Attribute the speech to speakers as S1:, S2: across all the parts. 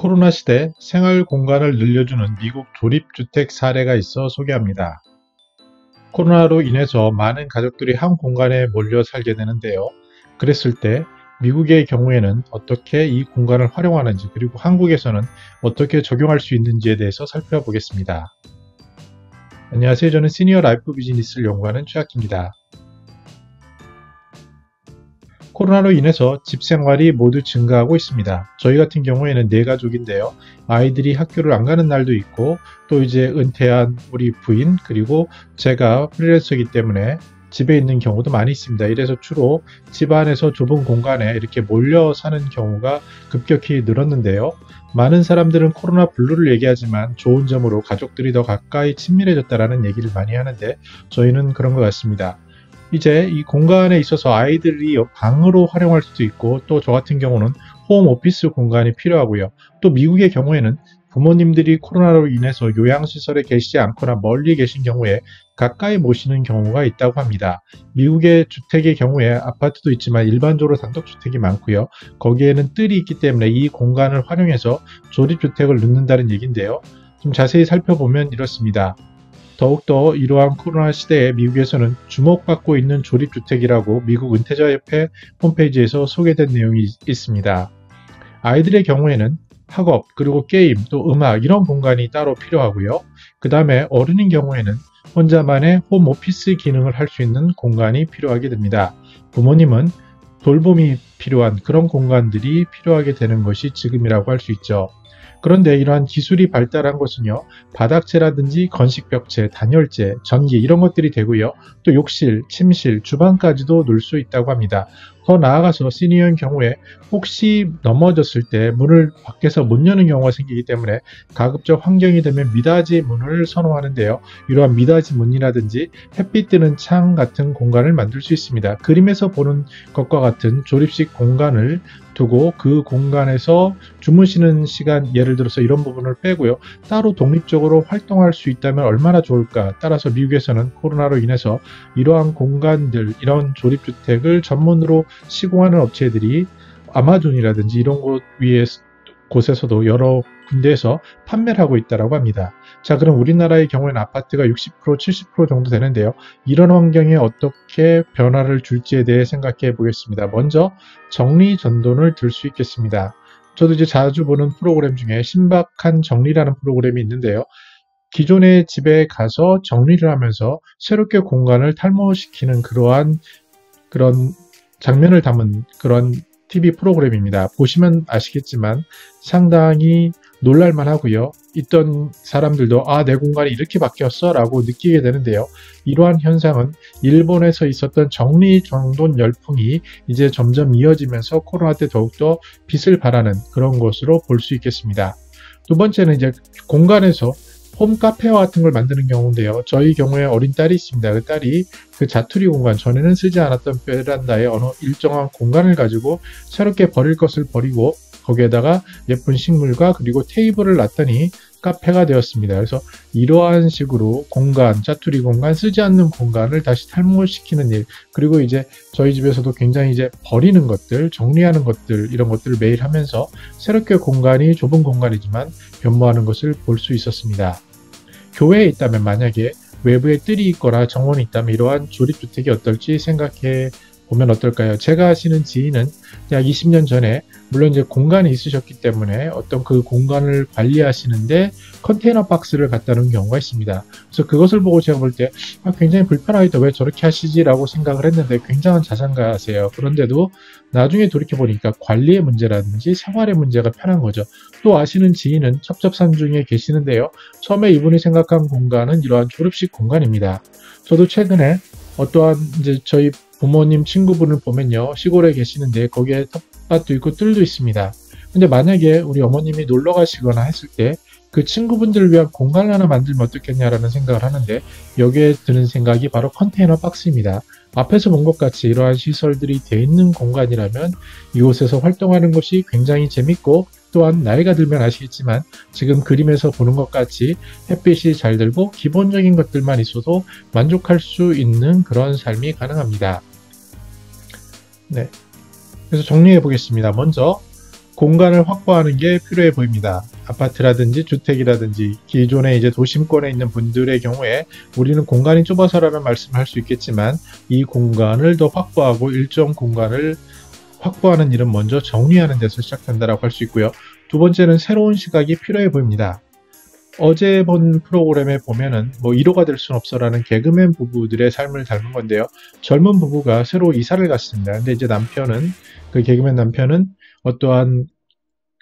S1: 코로나 시대 생활 공간을 늘려주는 미국 조립주택 사례가 있어 소개합니다. 코로나로 인해서 많은 가족들이 한 공간에 몰려 살게 되는데요. 그랬을 때 미국의 경우에는 어떻게 이 공간을 활용하는지, 그리고 한국에서는 어떻게 적용할 수 있는지에 대해서 살펴보겠습니다. 안녕하세요. 저는 시니어 라이프 비즈니스를 연구하는 최학기입니다. 코로나로 인해서 집 생활이 모두 증가하고 있습니다. 저희 같은 경우에는 4가족인데요. 아이들이 학교를 안 가는 날도 있고, 또 이제 은퇴한 우리 부인, 그리고 제가 프리랜서이기 때문에 집에 있는 경우도 많이 있습니다. 이래서 주로 집 안에서 좁은 공간에 이렇게 몰려 사는 경우가 급격히 늘었는데요. 많은 사람들은 코로나 블루를 얘기하지만 좋은 점으로 가족들이 더 가까이 친밀해졌다는 얘기를 많이 하는데, 저희는 그런 것 같습니다. 이제 이 공간에 있어서 아이들이 방으로 활용할 수도 있고, 또 저 같은 경우는 홈 오피스 공간이 필요하고요. 또 미국의 경우에는 부모님들이 코로나로 인해서 요양시설에 계시지 않거나 멀리 계신 경우에 가까이 모시는 경우가 있다고 합니다. 미국의 주택의 경우에 아파트도 있지만 일반적으로 단독주택이 많고요. 거기에는 뜰이 있기 때문에 이 공간을 활용해서 조립주택을 넣는다는 얘기인데요. 좀 자세히 살펴보면 이렇습니다. 더욱더 이러한 코로나 시대에 미국에서는 주목받고 있는 조립주택이라고 미국 은퇴자협회 홈페이지에서 소개된 내용이 있습니다. 아이들의 경우에는 학업, 그리고 게임, 또 음악 이런 공간이 따로 필요하고요. 그 다음에 어른인 경우에는 혼자만의 홈 오피스 기능을 할 수 있는 공간이 필요하게 됩니다. 부모님은 돌봄이 필요한 그런 공간들이 필요하게 되는 것이 지금이라고 할 수 있죠. 그런데 이러한 기술이 발달한 것은요, 바닥재라든지 건식벽재, 단열재, 전기 이런 것들이 되고요. 또 욕실, 침실, 주방까지도 놓을 수 있다고 합니다. 더 나아가서 시니어인 경우에 혹시 넘어졌을 때 문을 밖에서 못 여는 경우가 생기기 때문에 가급적 환경이 되면 미닫이 문을 선호하는데요. 이러한 미닫이 문이라든지 햇빛 드는 창 같은 공간을 만들 수 있습니다. 그림에서 보는 것과 같은 조립식 공간을 두고 그 공간에서 주무시는 시간, 예를 들어서 이런 부분을 빼고요. 따로 독립적으로 활동할 수 있다면 얼마나 좋을까. 따라서 미국에서는 코로나로 인해서 이러한 공간들, 이런 조립주택을 전문으로 시공하는 업체들이 아마존이라든지 이런 곳에서도 여러 군데에서 판매를 하고 있다고 합니다. 자, 그럼 우리나라의 경우에는 아파트가 60%, 70% 정도 되는데요. 이런 환경에 어떻게 변화를 줄지에 대해 생각해 보겠습니다. 먼저 정리전돈을 들 수 있겠습니다. 저도 이제 자주 보는 프로그램 중에 신박한 정리라는 프로그램이 있는데요. 기존의 집에 가서 정리를 하면서 새롭게 공간을 탈모시키는 그런 장면을 담은 그런 TV 프로그램입니다. 보시면 아시겠지만 상당히 놀랄만 하고요. 있던 사람들도 내 공간이 이렇게 바뀌었어 라고 느끼게 되는데요. 이러한 현상은 일본에서 있었던 정리정돈 열풍이 이제 점점 이어지면서 코로나 때 더욱더 빛을 발하는 그런 것으로 볼 수 있겠습니다. 두 번째는 이제 공간에서 홈카페와 같은 걸 만드는 경우인데요. 저희 경우에 어린 딸이 있습니다. 그 딸이 그 자투리 공간, 전에는 쓰지 않았던 베란다에 어느 일정한 공간을 가지고 새롭게 버릴 것을 버리고 거기에다가 예쁜 식물과 그리고 테이블을 놨더니 카페가 되었습니다. 그래서 이러한 식으로 공간, 자투리 공간, 쓰지 않는 공간을 다시 탈모시키는 일, 그리고 이제 저희 집에서도 굉장히 이제 버리는 것들, 정리하는 것들, 이런 것들을 매일 하면서 새롭게 공간이 좁은 공간이지만 변모하는 것을 볼 수 있었습니다. 교회에 있다면 만약에 외부에 뜰이 있거나 정원이 있다면 이러한 조립주택이 어떨지 생각해 보면 어떨까요? 제가 아시는 지인은 약 20년 전에 물론 이제 공간이 있으셨기 때문에 어떤 그 공간을 관리하시는데 컨테이너 박스를 갖다 놓은 경우가 있습니다. 그래서 그것을 보고 제가 볼 때 굉장히 불편하겠다, 왜 저렇게 하시지? 라고 생각을 했는데 굉장한 자장가세요. 그런데도 나중에 돌이켜보니까 관리의 문제라든지 생활의 문제가 편한 거죠. 또 아시는 지인은 첩첩산중에 계시는데요. 처음에 이분이 생각한 공간은 이러한 조립식 공간입니다. 저도 최근에 어떠한 이제 저희 부모님 친구분을 보면요, 시골에 계시는데 거기에 텃밭도 있고 뜰도 있습니다. 근데 만약에 우리 어머님이 놀러 가시거나 했을 때 그 친구분들을 위한 공간을 하나 만들면 어떻겠냐라는 생각을 하는데, 여기에 드는 생각이 바로 컨테이너 박스입니다. 앞에서 본 것 같이 이러한 시설들이 되어 있는 공간이라면 이곳에서 활동하는 것이 굉장히 재밌고, 또한 나이가 들면 아시겠지만 지금 그림에서 보는 것 같이 햇빛이 잘 들고 기본적인 것들만 있어도 만족할 수 있는 그런 삶이 가능합니다. 네, 그래서 정리해 보겠습니다. 먼저 공간을 확보하는 게 필요해 보입니다. 아파트라든지 주택이라든지 기존에 이제 도심권에 있는 분들의 경우에 우리는 공간이 좁아서라는 말씀을 할 수 있겠지만 이 공간을 더 확보하고 일정 공간을 확보하는 일은 먼저 정리하는 데서 시작된다고 할 수 있고요. 두 번째는 새로운 시각이 필요해 보입니다. 어제 본 프로그램에 보면은 뭐 1호가 될 순 없어라는 개그맨 부부들의 삶을 닮은 건데요. 젊은 부부가 새로 이사를 갔습니다. 근데 이제 그 개그맨 남편은 어떠한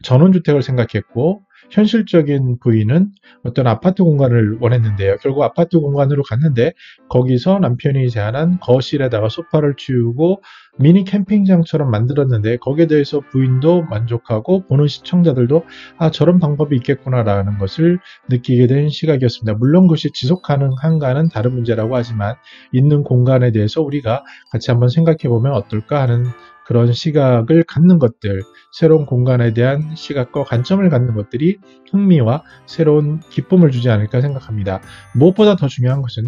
S1: 전원주택을 생각했고 현실적인 부인은 어떤 아파트 공간을 원했는데요. 결국 아파트 공간으로 갔는데 거기서 남편이 제안한 거실에다가 소파를 치우고 미니 캠핑장처럼 만들었는데 거기에 대해서 부인도 만족하고 보는 시청자들도 아 저런 방법이 있겠구나라는 것을 느끼게 된 시각이었습니다. 물론 그것이 지속 가능한가는 다른 문제라고 하지만 있는 공간에 대해서 우리가 같이 한번 생각해 보면 어떨까 하는 그런 시각을 갖는 것들, 새로운 공간에 대한 시각과 관점을 갖는 것들이 흥미와 새로운 기쁨을 주지 않을까 생각합니다. 무엇보다 더 중요한 것은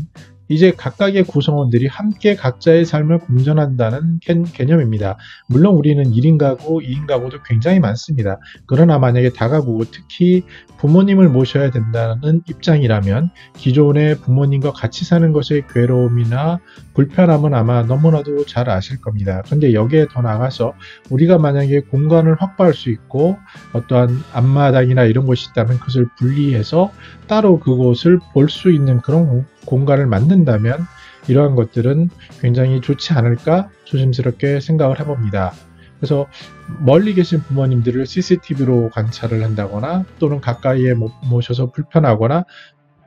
S1: 이제 각각의 구성원들이 함께 각자의 삶을 공존한다는 개념입니다. 물론 우리는 1인 가구, 2인 가구도 굉장히 많습니다. 그러나 만약에 다가구, 특히 부모님을 모셔야 된다는 입장이라면 기존의 부모님과 같이 사는 것의 괴로움이나 불편함은 아마 너무나도 잘 아실 겁니다. 그런데 여기에 더 나아가서 우리가 만약에 공간을 확보할 수 있고 어떠한 앞마당이나 이런 곳이 있다면 그것을 분리해서 따로 그곳을 볼 수 있는 그런 공간을 만든다면 이러한 것들은 굉장히 좋지 않을까 조심스럽게 생각을 해봅니다. 그래서 멀리 계신 부모님들을 CCTV로 관찰을 한다거나 또는 가까이에 모셔서 불편하거나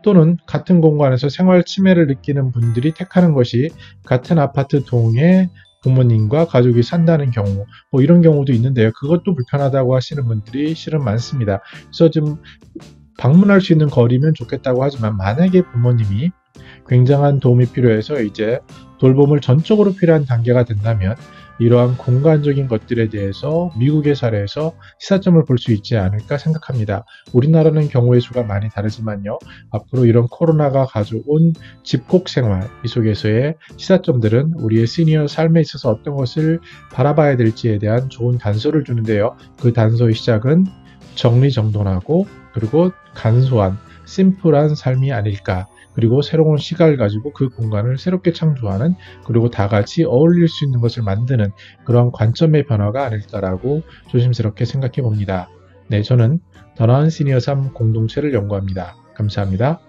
S1: 또는 같은 공간에서 생활 침해를 느끼는 분들이 택하는 것이 같은 아파트 동에 부모님과 가족이 산다는 경우 뭐 이런 경우도 있는데요. 그것도 불편하다고 하시는 분들이 실은 많습니다. 그래서 좀 방문할 수 있는 거리면 좋겠다고 하지만 만약에 부모님이 굉장한 도움이 필요해서 이제 돌봄을 전적으로 필요한 단계가 된다면 이러한 공간적인 것들에 대해서 미국의 사례에서 시사점을 볼 수 있지 않을까 생각합니다. 우리나라는 경우의 수가 많이 다르지만요. 앞으로 이런 코로나가 가져온 집콕 생활 이 속에서의 시사점들은 우리의 시니어 삶에 있어서 어떤 것을 바라봐야 될지에 대한 좋은 단서를 주는데요. 그 단서의 시작은 정리정돈하고 그리고 간소한 심플한 삶이 아닐까. 그리고 새로운 시각을 가지고 그 공간을 새롭게 창조하는 그리고 다 같이 어울릴 수 있는 것을 만드는 그런 관점의 변화가 아닐까라고 조심스럽게 생각해 봅니다. 네, 저는 더 나은 시니어 삶 공동체를 연구합니다. 감사합니다.